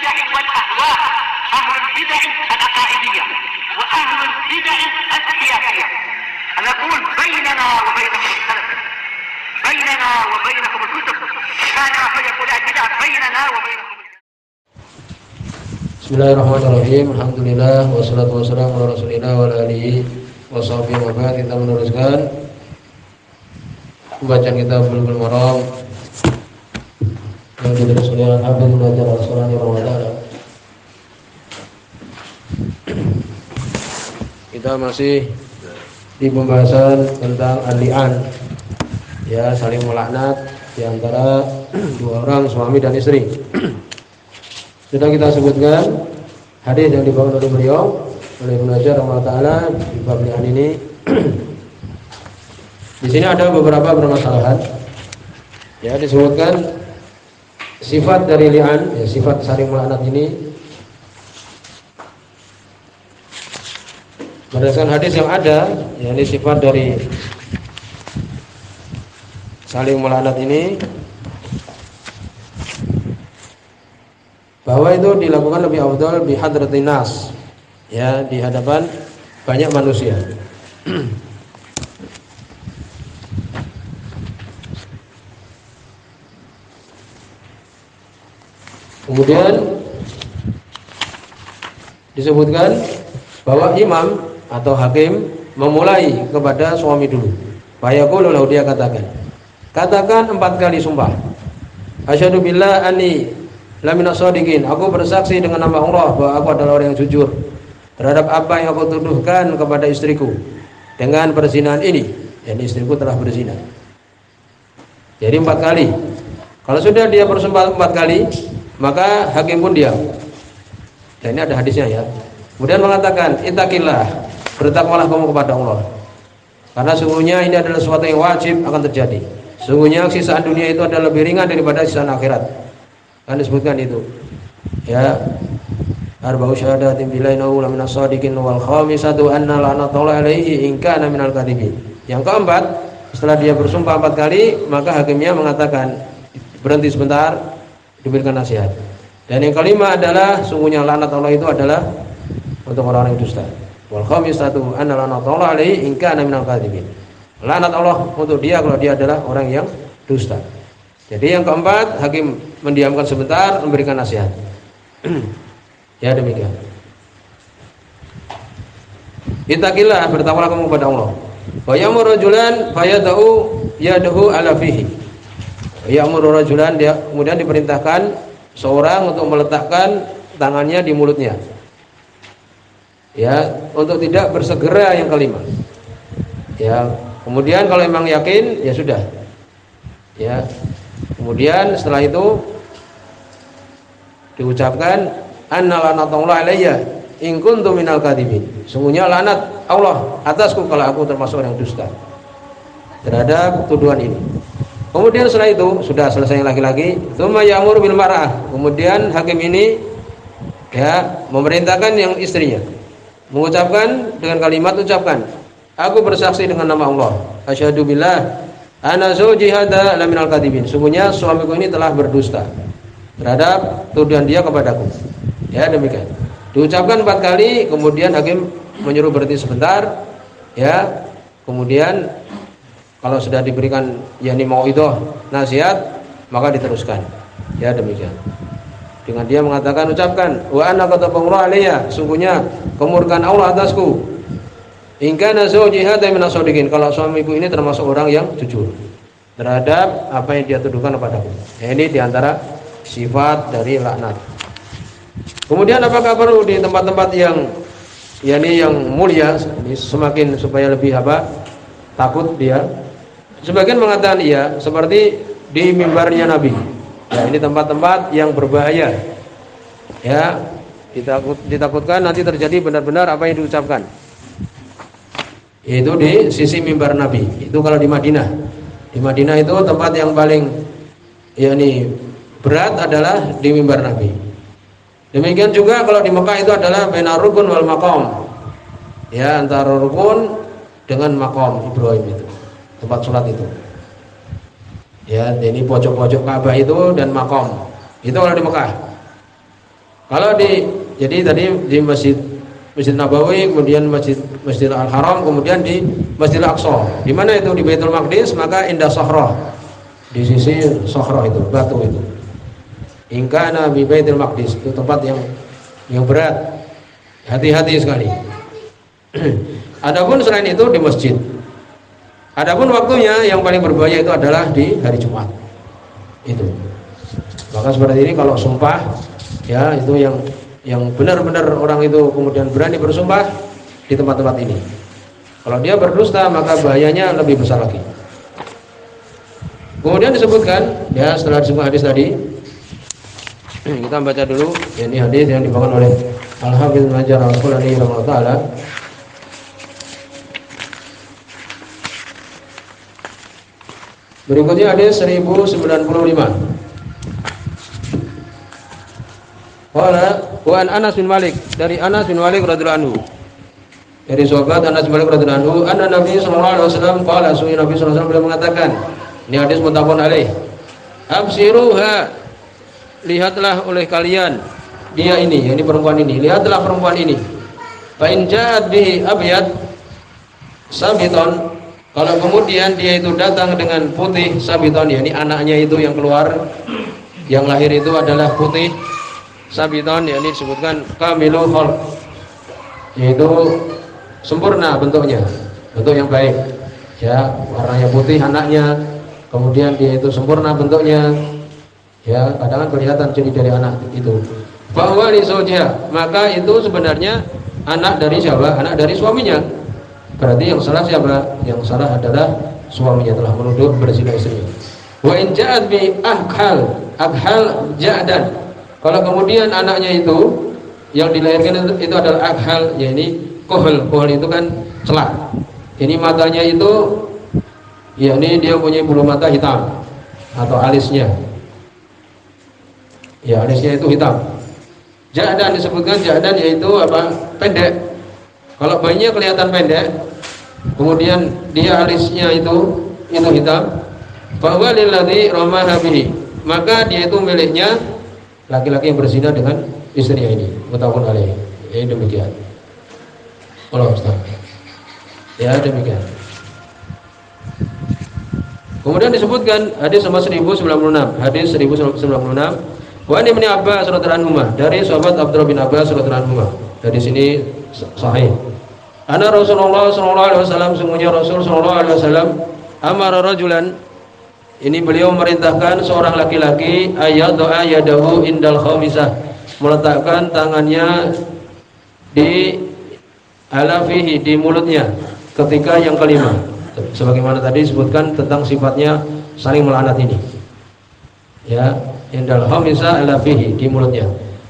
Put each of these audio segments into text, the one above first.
البدع والأهواء، أهل البدع العقائدية وأهل البدع السياسية. نقول بيننا وبينكم السلف، بيننا وبينكم الكتب، كان فيقول البدع بيننا وبينكم. Bismillahirrahmanirrahim. Alhamdulillah wassalatu wassalamu ala Rasulillah wa ala alihi washabihi wa ba'd. Kita meneruskan pembacaan kitab Bulughul Maram yang ditulis oleh Al-Hafidz Ibnu Hajar Al-Asqalani rahimahullah. Kita masih di pembahasan tentang al-li'an, ya, saling melaknat di antara dua orang suami dan istri. Sudah kita sebutkan hadis yang dibawa oleh beliau oleh Ibnu Hajar rahimahullah di bab li'an ini. Di sini ada beberapa permasalahan. Ya, disebutkan sifat dari li'an, ya, sifat saling melaknat ini berdasarkan hadis yang ada, yakni sifat dari saling melaknat ini bahwa itu dilakukan lebih afdal bi hadratin nas, ya, di hadapan banyak manusia. Kemudian disebutkan bahwa imam atau hakim memulai kepada suami dulu. Fayaqulu lahu, dia katakan 4 kali sumpah. Asyhadu billah anni laminas shadiqin, aku bersaksi dengan nama Allah bahwa aku adalah orang yang jujur terhadap apa yang aku tuduhkan kepada istriku dengan perzinahan ini, dan istriku telah berzina. Jadi 4 kali. Kalau sudah dia bersumpah 4 kali, maka hakim pun diam. Dan ini ada hadisnya, ya. Kemudian mengatakan, ittaqillah, bertakwalah kamu kepada Allah, karena sungguhnya ini adalah sesuatu yang wajib akan terjadi. Sungguhnya sisaan dunia itu adalah lebih ringan daripada sisaan akhirat. Kan disebutkan itu, ya, arba'u syahadatin billahi innahu laminas shadiqin wal khamisatu anna la'natullahi alaihi in kana minal kadhibin. Yang keempat, setelah dia bersumpah 4 kali, maka hakimnya mengatakan berhenti sebentar, diberikan nasihat. Dan yang kelima adalah sungguhnya laknat Allah itu adalah untuk orang-orang yang dusta. Wal khamisatu anna la'natullahi alaihi in kana minal kadhibin. Laknat Allah untuk dia kalau dia adalah orang yang dusta. Jadi yang keempat, hakim mendiamkan sebentar, memberikan nasihat. Ya, demikian. Ittaqillah, bertakwalah kamu kepada Allah. Wa ya'muru rajulan fayad'u yadahu ala fihi. Ya'muru rajulan, dia kemudian diperintahkan seorang untuk meletakkan tangannya di mulutnya. Ya, untuk tidak bersegera yang kelima. Ya, kemudian kalau memang yakin, ya sudah. Ya. Kemudian setelah itu diucapkan anna lanatullahi alayya in kuntu minal kadhibin. Sungguhnya laknat Allah atasku kalau aku termasuk orang dusta terhadap tuduhan ini. Kemudian setelah itu sudah selesai yang laki-laki, tsumma ya'muru bil mar'ah. Kemudian hakim ini, ya, memerintahkan yang istrinya mengucapkan dengan kalimat, ucapkan, aku bersaksi dengan nama Allah, asyhadu billah ana zawji hadza laminal kadhibin. Sungguhnya suamiku ini telah berdusta terhadap tuduhan dia kepadaku. Ya, demikian. Diucapkan 4 kali, kemudian hakim menyuruh berhenti sebentar. Ya, kemudian kalau sudah diberikan yakni mauidhah, nasihat, maka diteruskan. Ya, demikian. Dengan dia mengatakan, ucapkan wa anna qataballahu alayya, sungguhnya kemurkaan Allah atasku. Hingga nazauji hadza minas shadiqin, kalau suamiku ini termasuk orang yang jujur terhadap apa yang dia tuduhkan kepadaku. Ya, ini diantara sifat dari laknat. Kemudian apakah perlu di tempat-tempat yang yakni yang mulia, semakin supaya lebih takut dia? Sebagian mengatakan iya, seperti di mimbarnya Nabi. Ya, ini tempat-tempat yang berbahaya. Ya, ditakutkan nanti terjadi benar-benar apa yang diucapkan. Itu di sisi mimbar Nabi. Itu kalau di Madinah. Di Madinah itu tempat yang paling yakni berat adalah di mimbar Nabi. Demikian juga kalau di Mekah itu adalah bainar rukun wal maqam. Ya, antara rukun dengan maqam Ibrahim itu. Tempat sholat itu. Ya, ini pojok-pojok Ka'bah itu dan maqam. Itu kalau di Mekah. Kalau jadi tadi di Masjid Nabawi, kemudian Masjid Al-Haram, kemudian di Masjid Al-Aqsa. Di mana itu? Di Baitul Maqdis, maka indah Sohroh, di sisi Sohroh itu, batu itu. Ingkana bi Baitul Maqdis, itu tempat yang berat. Hati-hati sekali. Adapun selain itu di masjid. Adapun waktunya yang paling berbahaya itu adalah di hari Jumat. Itu. Maka seperti ini kalau sumpah, ya itu yang benar-benar orang itu kemudian berani bersumpah di tempat-tempat ini. Kalau dia berdusta maka bahayanya lebih besar lagi. Kemudian disebutkan, ya setelah disebut hadis tadi, kita baca dulu. Ini hadis yang dibawakan oleh Al-Hafidz Ibnu Hajar Al-Asqalani rahimahullah taala. Berikutnya hadis 1095. Qala wa an Anas bin Malik, dari Anas bin Malik radhiyallahu anhu. Dari sahabat Anas bin Malik radhiyallahu anhu, anna Nabi sallallahu alaihi wasallam qala, Nabi sallallahu alaihi wasallam beliau mengatakan, ini hadis muttafaqun alaih. Absiruha, lihatlah oleh kalian dia ini, yakni perempuan ini. Lihatlah perempuan ini. Fa in ja'at bihi abyad sabiton, kalau kemudian dia itu datang dengan putih sabiton, yakni anaknya itu yang keluar, yang lahir itu adalah putih sabiton, yakni disebutkan kamilul khalq, yaitu sempurna bentuknya, bentuk yang baik. Ya, warnanya putih anaknya, kemudian dia itu sempurna bentuknya. Ya, kadang kelihatan ciri dari anak itu. Bahwa li zawjiha, maka itu sebenarnya anak dari siapa? Anak dari suaminya. Berarti yang salah siapa? Yang salah adalah suaminya, telah menuduh berzina istrinya. Wa in ja'at bi akhal ja'dan. Kalau kemudian anaknya itu yang dilahirkan itu adalah akhal, yakni kohol itu kan celak. Ini matanya itu, yakni dia punya bulu mata hitam atau alisnya. Ya, alisnya itu hitam. Ja'dan disebutkan ja'dan yaitu apa? Pendek. Kalau bayinya kelihatan pendek, kemudian dia alisnya itu hitam, bahwa lilladzi ramaha bihi, maka dia itu miliknya laki-laki yang berzina dengan istrinya ini. Muttafaqun alaih. Ya, demikian. Allah Ustaz. Ya, demikian. Kemudian disebutkan hadis nomor 1096. Hadis 1096. Wa Ibnu Abbas radhiyallahu anhu, dari sahabat Abdullah bin Abbas radhiyallahu anhu. Dari sini sahih. Ana Rasulullah sallallahu alaihi wasallam, sungguhnya Rasul sallallahu alaihi wasallam amara rajulan, ini beliau memerintahkan seorang laki-laki ayadha yadahu indal khamisah, meletakkan tangannya di alafihi, di mulutnya ketika yang kelima. Sebagaimana tadi disebutkan tentang sifatnya saling melaknat ini. Ya, indal khamisah alafihi, di mulutnya.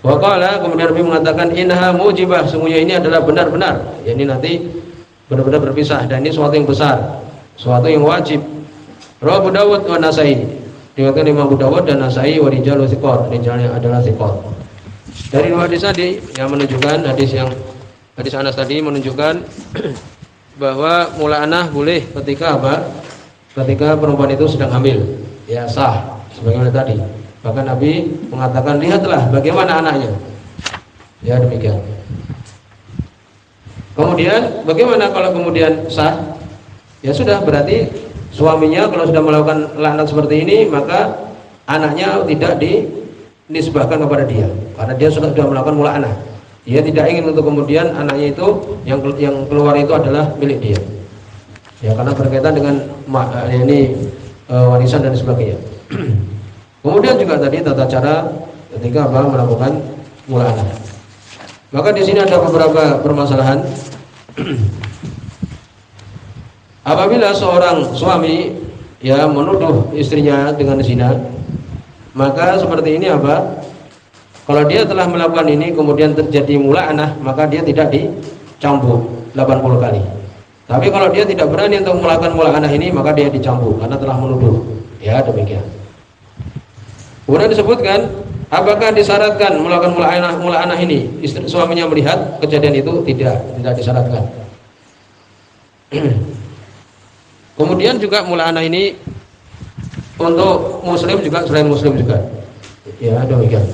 Wa qala, kemudian Nabi mengatakan innaha mujibah, sungguhnya ini adalah benar-benar, yakni nanti benar-benar berpisah, dan ini suatu yang besar, suatu yang wajib. Rawahu Abu Dawud wa Nasai, diriwayatkan Imam Abu Dawud dan Nasai, wa rijalu thiqat, rijalnya adalah thiqat. Dari dua hadis tadi yang menunjukkan, hadis Anas tadi menunjukkan bahwa mula'anah boleh ketika apa? Ketika perempuan itu sedang hamil, ya sah sebagaimana tadi. Bahkan Nabi mengatakan lihatlah bagaimana anaknya. Ya, demikian. Kemudian bagaimana kalau kemudian sah? Ya sudah, berarti suaminya kalau sudah melakukan laknat seperti ini, maka anaknya tidak dinisbahkan kepada dia, karena dia sudah melakukan mula'anah. Dia tidak ingin untuk kemudian anaknya itu yang keluar itu adalah milik dia. Ya, karena berkaitan dengan warisan dan sebagainya. Kemudian juga tadi tata cara ketika melakukan mula'anah. Maka di sini ada beberapa permasalahan. Apabila seorang suami ya menuduh istrinya dengan zina, maka seperti ini apa? Kalau dia telah melakukan ini kemudian terjadi mula'anah, maka dia tidak dicambuk 80 kali. Tapi kalau dia tidak berani untuk melakukan mula'anah ini, maka dia dicambuk karena telah menuduh. Ya, demikian. Kemudian disebutkan, apakah disyaratkan melakukan mula'anah ini suaminya melihat kejadian itu? Tidak disyaratkan. Kemudian juga mula'anah ini untuk muslim juga, selain muslim juga. Ya, demikian.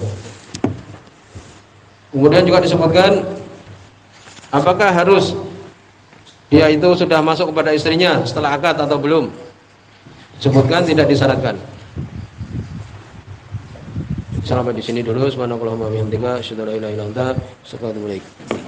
Kemudian juga disebutkan apakah harus dia itu sudah masuk kepada istrinya setelah akad atau belum. Sebutkan tidak disyaratkan. Sampai di sini dulu. Subhanallahumma wa bihamdika asyhadu an la ilaha illa anta astaghfiruka wa atubu ilaik.